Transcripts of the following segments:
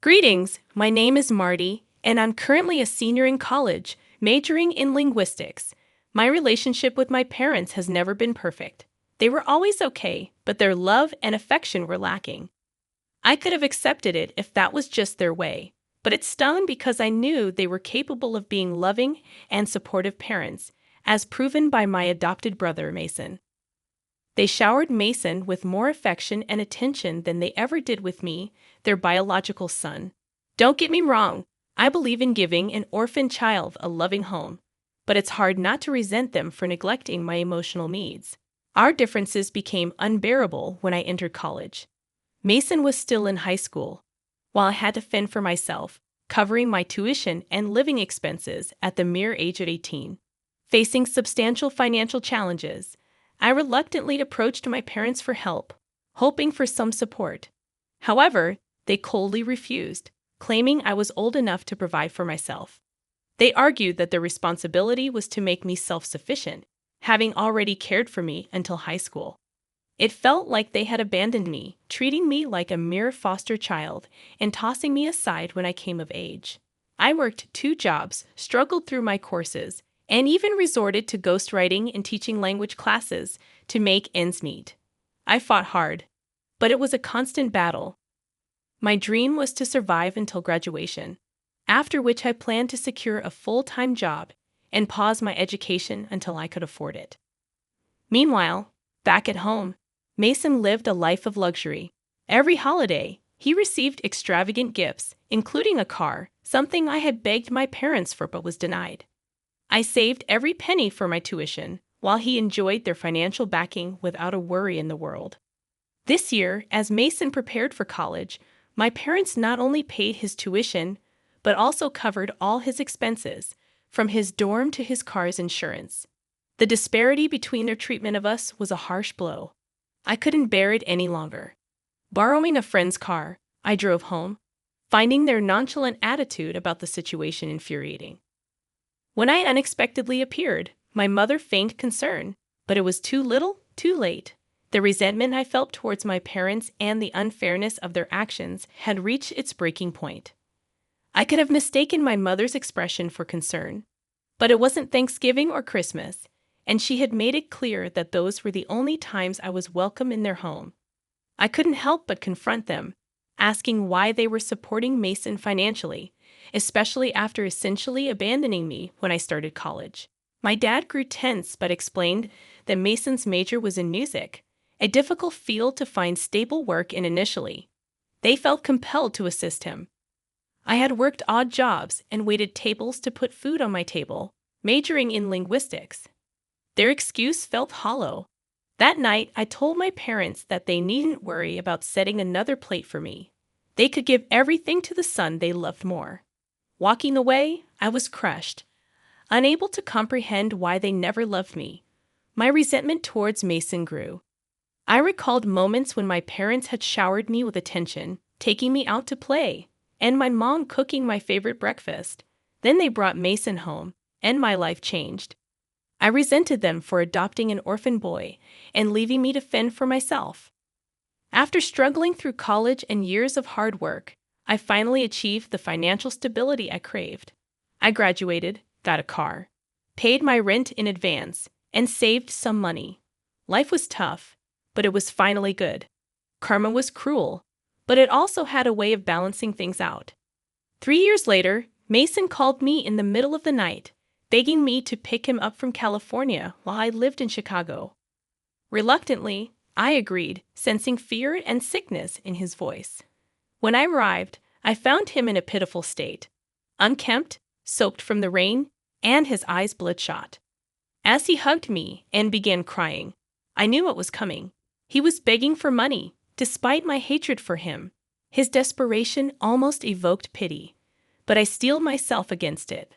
Greetings, my name is Marty, and I'm currently a senior in college, majoring in linguistics. My relationship with my parents has never been perfect. They were always okay, but their love and affection were lacking. I could have accepted it if that was just their way, but it stung because I knew they were capable of being loving and supportive parents, as proven by my adopted brother, Mason. They showered Mason with more affection and attention than they ever did with me, their biological son. Don't get me wrong, I believe in giving an orphan child a loving home, but it's hard not to resent them for neglecting my emotional needs. Our differences became unbearable when I entered college. Mason was still in high school, while I had to fend for myself, covering my tuition and living expenses at the mere age of 18. Facing substantial financial challenges, I reluctantly approached my parents for help, hoping for some support. However, they coldly refused, claiming I was old enough to provide for myself. They argued that their responsibility was to make me self-sufficient, having already cared for me until high school. It felt like they had abandoned me, treating me like a mere foster child and tossing me aside when I came of age. I worked 2 jobs, struggled through my courses, and even resorted to ghostwriting and teaching language classes to make ends meet. I fought hard, but it was a constant battle. My dream was to survive until graduation, after which I planned to secure a full-time job and pause my education until I could afford it. Meanwhile, back at home, Mason lived a life of luxury. Every holiday, he received extravagant gifts, including a car, something I had begged my parents for but was denied. I saved every penny for my tuition, while he enjoyed their financial backing without a worry in the world. This year, as Mason prepared for college, my parents not only paid his tuition, but also covered all his expenses, from his dorm to his car's insurance. The disparity between their treatment of us was a harsh blow. I couldn't bear it any longer. Borrowing a friend's car, I drove home, finding their nonchalant attitude about the situation infuriating. When I unexpectedly appeared, my mother feigned concern, but it was too little, too late. The resentment I felt towards my parents and the unfairness of their actions had reached its breaking point. I could have mistaken my mother's expression for concern, but it wasn't Thanksgiving or Christmas, and she had made it clear that those were the only times I was welcome in their home. I couldn't help but confront them, asking why they were supporting Mason financially, especially after essentially abandoning me when I started college. My dad grew tense but explained that Mason's major was in music, a difficult field to find stable work in initially. They felt compelled to assist him. I had worked odd jobs and waited tables to put food on my table, majoring in linguistics. Their excuse felt hollow. That night, I told my parents that they needn't worry about setting another plate for me. They could give everything to the son they loved more. Walking away, I was crushed, unable to comprehend why they never loved me. My resentment towards Mason grew. I recalled moments when my parents had showered me with attention, taking me out to play, and my mom cooking my favorite breakfast. Then they brought Mason home, and my life changed. I resented them for adopting an orphan boy and leaving me to fend for myself. After struggling through college and years of hard work, I finally achieved the financial stability I craved. I graduated, got a car, paid my rent in advance, and saved some money. Life was tough, but it was finally good. Karma was cruel, but it also had a way of balancing things out. 3 years later, Mason called me in the middle of the night, begging me to pick him up from California while I lived in Chicago. Reluctantly, I agreed, sensing fear and sickness in his voice. When I arrived, I found him in a pitiful state, unkempt, soaked from the rain, and his eyes bloodshot. As he hugged me and began crying, I knew what was coming. He was begging for money, despite my hatred for him. His desperation almost evoked pity, but I steeled myself against it.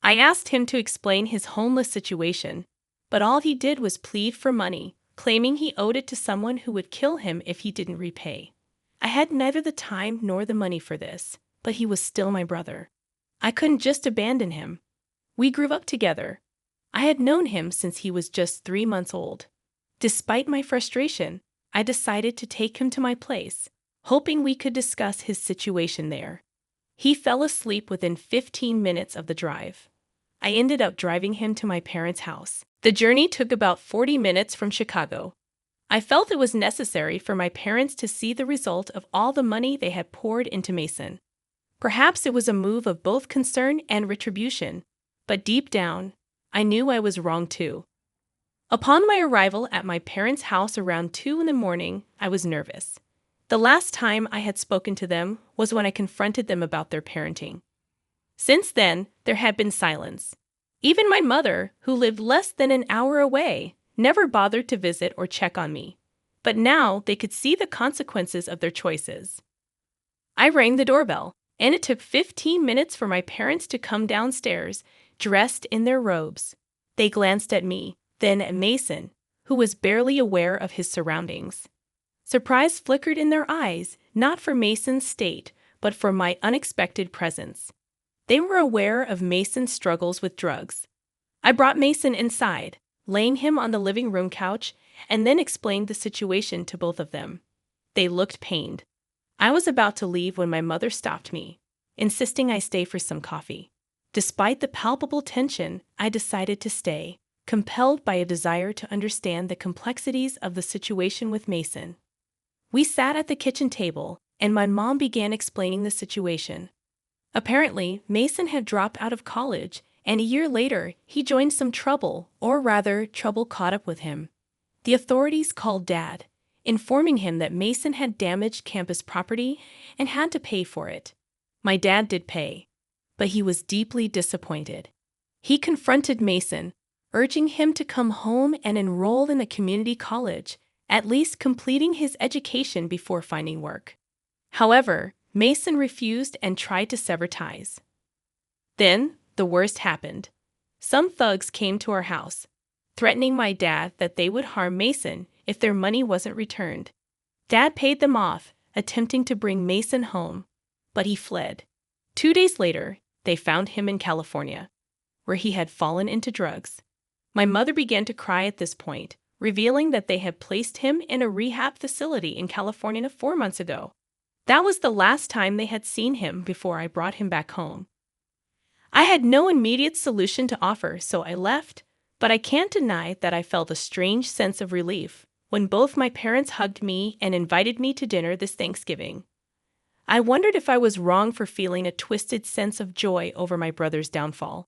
I asked him to explain his homeless situation, but all he did was plead for money, claiming he owed it to someone who would kill him if he didn't repay. I had neither the time nor the money for this, but he was still my brother. I couldn't just abandon him. We grew up together. I had known him since he was just 3 months old. Despite my frustration, I decided to take him to my place, hoping we could discuss his situation there. He fell asleep within 15 minutes of the drive. I ended up driving him to my parents' house. The journey took about 40 minutes from Chicago. I felt it was necessary for my parents to see the result of all the money they had poured into Mason. Perhaps it was a move of both concern and retribution, but deep down, I knew I was wrong too. Upon my arrival at my parents' house around 2 in the morning, I was nervous. The last time I had spoken to them was when I confronted them about their parenting. Since then, there had been silence. Even my mother, who lived less than an hour away, never bothered to visit or check on me. But now they could see the consequences of their choices. I rang the doorbell, and it took 15 minutes for my parents to come downstairs, dressed in their robes. They glanced at me, then at Mason, who was barely aware of his surroundings. Surprise flickered in their eyes, not for Mason's state, but for my unexpected presence. They were aware of Mason's struggles with drugs. I brought Mason inside, laying him on the living room couch, and then explained the situation to both of them. They looked pained. I was about to leave when my mother stopped me, insisting I stay for some coffee. Despite the palpable tension, I decided to stay, compelled by a desire to understand the complexities of the situation with Mason. We sat at the kitchen table, and my mom began explaining the situation. Apparently, Mason had dropped out of college, and a year later, he joined some trouble, or rather, trouble caught up with him. The authorities called Dad, informing him that Mason had damaged campus property and had to pay for it. My dad did pay, but he was deeply disappointed. He confronted Mason, urging him to come home and enroll in a community college, at least completing his education before finding work. However, Mason refused and tried to sever ties. Then, the worst happened. Some thugs came to our house, threatening my dad that they would harm Mason if their money wasn't returned. Dad paid them off, attempting to bring Mason home, but he fled. 2 days later, they found him in California, where he had fallen into drugs. My mother began to cry at this point, revealing that they had placed him in a rehab facility in California 4 months ago. That was the last time they had seen him before I brought him back home. I had no immediate solution to offer, so I left, but I can't deny that I felt a strange sense of relief when both my parents hugged me and invited me to dinner this Thanksgiving. I wondered if I was wrong for feeling a twisted sense of joy over my brother's downfall.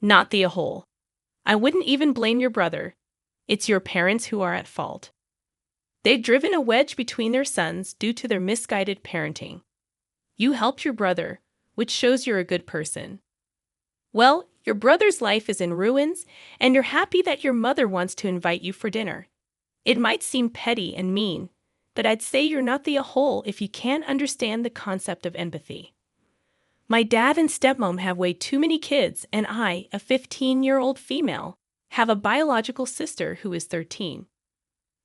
Not the whole. I wouldn't even blame your brother. It's your parents who are at fault. They've driven a wedge between their sons due to their misguided parenting. You helped your brother, which shows you're a good person. Well, your brother's life is in ruins, and you're happy that your mother wants to invite you for dinner. It might seem petty and mean, but I'd say you're not the whole if you can't understand the concept of empathy. My dad and stepmom have way too many kids, and I, a 15-year-old female, have a biological sister who is 13.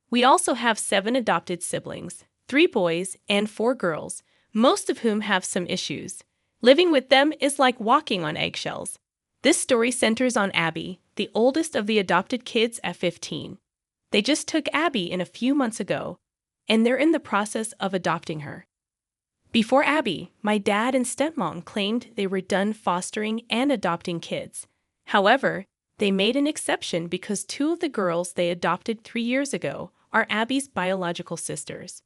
We also have 7 adopted siblings, 3 boys and 4 girls, most of whom have some issues. Living with them is like walking on eggshells. This story centers on Abby, the oldest of the adopted kids at 15. They just took Abby in a few months ago, and they're in the process of adopting her. Before Abby, my dad and stepmom claimed they were done fostering and adopting kids. However, they made an exception because 2 of the girls they adopted 3 years ago are Abby's biological sisters.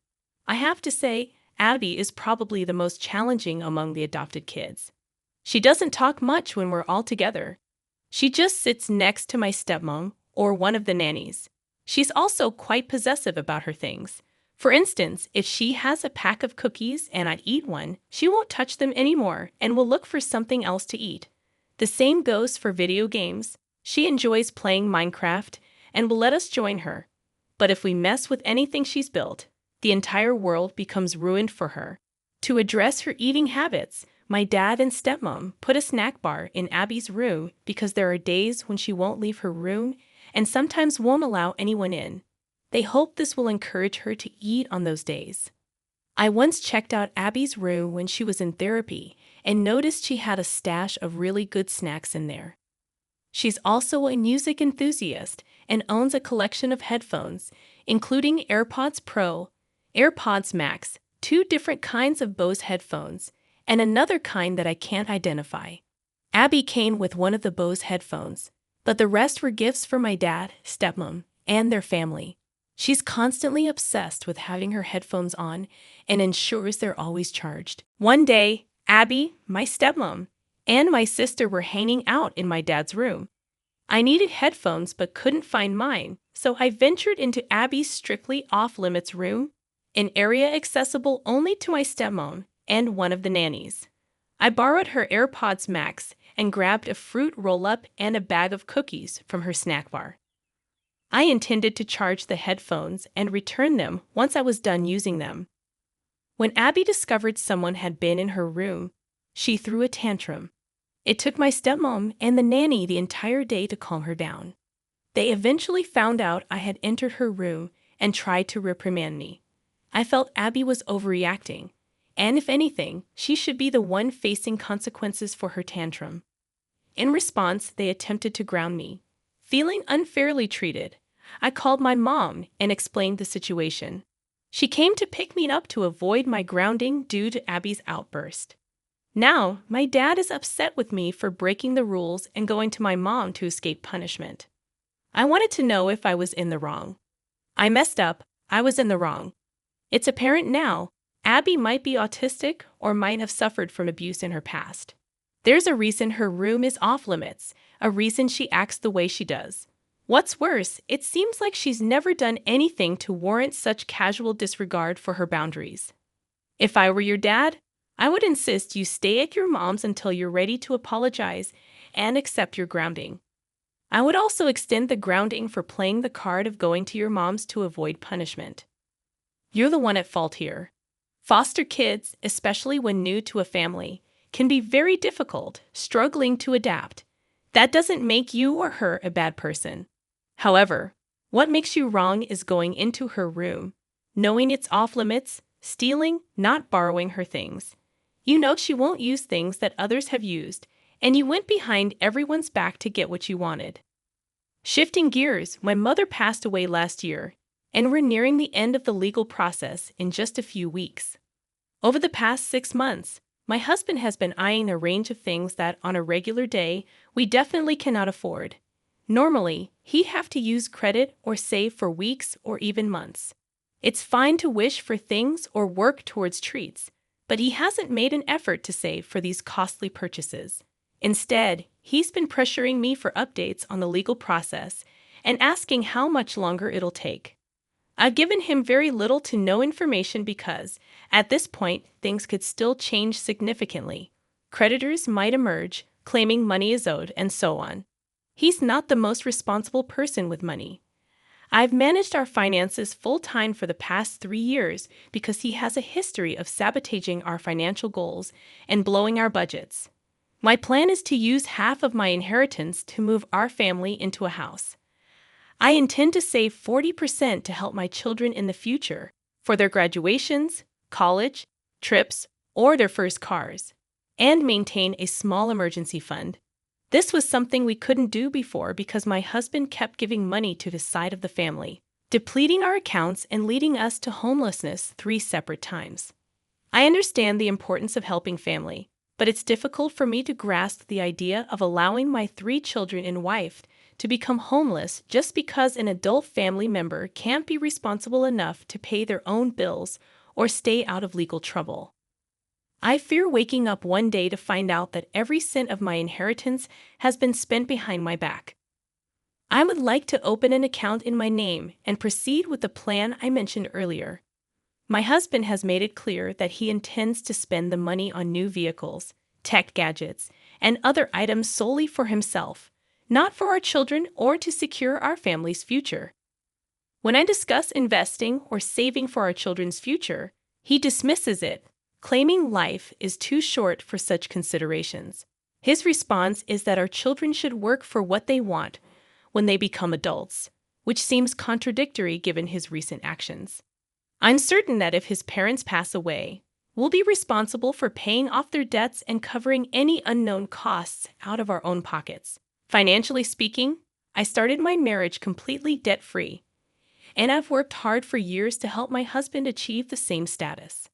I have to say, Abby is probably the most challenging among the adopted kids. She doesn't talk much when we're all together. She just sits next to my stepmom or one of the nannies. She's also quite possessive about her things. For instance, if she has a pack of cookies and I eat one, she won't touch them anymore and will look for something else to eat. The same goes for video games. She enjoys playing Minecraft and will let us join her. But if we mess with anything she's built, the entire world becomes ruined for her. To address her eating habits, my dad and stepmom put a snack bar in Abby's room because there are days when she won't leave her room and sometimes won't allow anyone in. They hope this will encourage her to eat on those days. I once checked out Abby's room when she was in therapy and noticed she had a stash of really good snacks in there. She's also a music enthusiast and owns a collection of headphones, including AirPods Pro, AirPods Max, two different kinds of Bose headphones, and another kind that I can't identify. Abby came with one of the Bose headphones, but the rest were gifts for my dad, stepmom, and their family. She's constantly obsessed with having her headphones on and ensures they're always charged. One day, Abby, my stepmom, and my sister were hanging out in my dad's room. I needed headphones but couldn't find mine, so I ventured into Abby's strictly off-limits room, an area accessible only to my stepmom and one of the nannies. I borrowed her AirPods Max and grabbed a fruit roll-up and a bag of cookies from her snack bar. I intended to charge the headphones and return them once I was done using them. When Abby discovered someone had been in her room, she threw a tantrum. It took my stepmom and the nanny the entire day to calm her down. They eventually found out I had entered her room and tried to reprimand me. I felt Abby was overreacting, and if anything, she should be the one facing consequences for her tantrum. In response, they attempted to ground me. Feeling unfairly treated, I called my mom and explained the situation. She came to pick me up to avoid my grounding due to Abby's outburst. Now, my dad is upset with me for breaking the rules and going to my mom to escape punishment. I wanted to know if I was in the wrong. I messed up. I was in the wrong. It's apparent now, Abby might be autistic or might have suffered from abuse in her past. There's a reason her room is off limits, a reason she acts the way she does. What's worse, it seems like she's never done anything to warrant such casual disregard for her boundaries. If I were your dad, I would insist you stay at your mom's until you're ready to apologize and accept your grounding. I would also extend the grounding for playing the card of going to your mom's to avoid punishment. You're the one at fault here. Foster kids, especially when new to a family, can be very difficult, struggling to adapt. That doesn't make you or her a bad person. However, what makes you wrong is going into her room, knowing it's off limits, stealing, not borrowing her things. You know she won't use things that others have used, and you went behind everyone's back to get what you wanted. Shifting gears, my mother passed away last year, and we're nearing the end of the legal process in just a few weeks. Over the past 6 months, my husband has been eyeing a range of things that, on a regular day, we definitely cannot afford. Normally, he'd have to use credit or save for weeks or even months. It's fine to wish for things or work towards treats, but he hasn't made an effort to save for these costly purchases. Instead, he's been pressuring me for updates on the legal process and asking how much longer it'll take. I've given him very little to no information because, at this point, things could still change significantly. Creditors might emerge, claiming money is owed, and so on. He's not the most responsible person with money. I've managed our finances full-time for the past 3 years because he has a history of sabotaging our financial goals and blowing our budgets. My plan is to use half of my inheritance to move our family into a house. I intend to save 40% to help my children in the future for their graduations, college, trips, or their first cars, and maintain a small emergency fund. This was something we couldn't do before because my husband kept giving money to his side of the family, depleting our accounts and leading us to homelessness 3 separate times. I understand the importance of helping family, but it's difficult for me to grasp the idea of allowing my 3 children and wife to become homeless just because an adult family member can't be responsible enough to pay their own bills or stay out of legal trouble. I fear waking up one day to find out that every cent of my inheritance has been spent behind my back. I would like to open an account in my name and proceed with the plan I mentioned earlier. My husband has made it clear that he intends to spend the money on new vehicles, tech gadgets, and other items solely for himself, not for our children or to secure our family's future. When I discuss investing or saving for our children's future, he dismisses it, claiming life is too short for such considerations. His response is that our children should work for what they want when they become adults, which seems contradictory given his recent actions. I'm certain that if his parents pass away, we'll be responsible for paying off their debts and covering any unknown costs out of our own pockets. Financially speaking, I started my marriage completely debt-free, and I've worked hard for years to help my husband achieve the same status.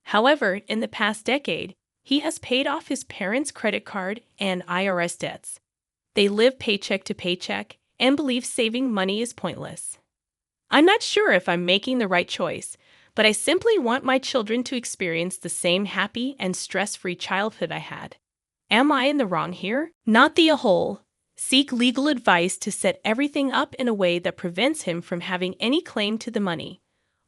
However, in the past decade, he has paid off his parents' credit card and IRS debts. They live paycheck to paycheck and believe saving money is pointless. I'm not sure if I'm making the right choice, but I simply want my children to experience the same happy and stress-free childhood I had. Am I in the wrong here? Not the whole. Seek legal advice to set everything up in a way that prevents him from having any claim to the money.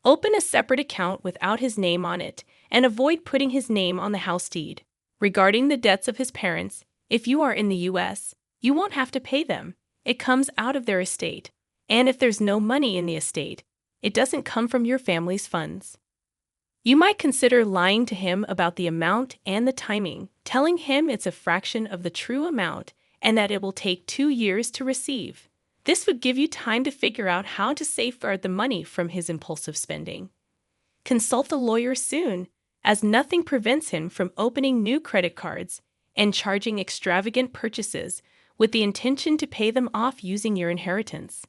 Open a separate account without his name on it and avoid putting his name on the house deed. Regarding the debts of his parents, if you are in the U.S., you won't have to pay them. It comes out of their estate. And if there's no money in the estate, it doesn't come from your family's funds. You might consider lying to him about the amount and the timing, telling him it's a fraction of the true amount and that it will take 2 years to receive. This would give you time to figure out how to safeguard the money from his impulsive spending. Consult a lawyer soon, as nothing prevents him from opening new credit cards and charging extravagant purchases with the intention to pay them off using your inheritance.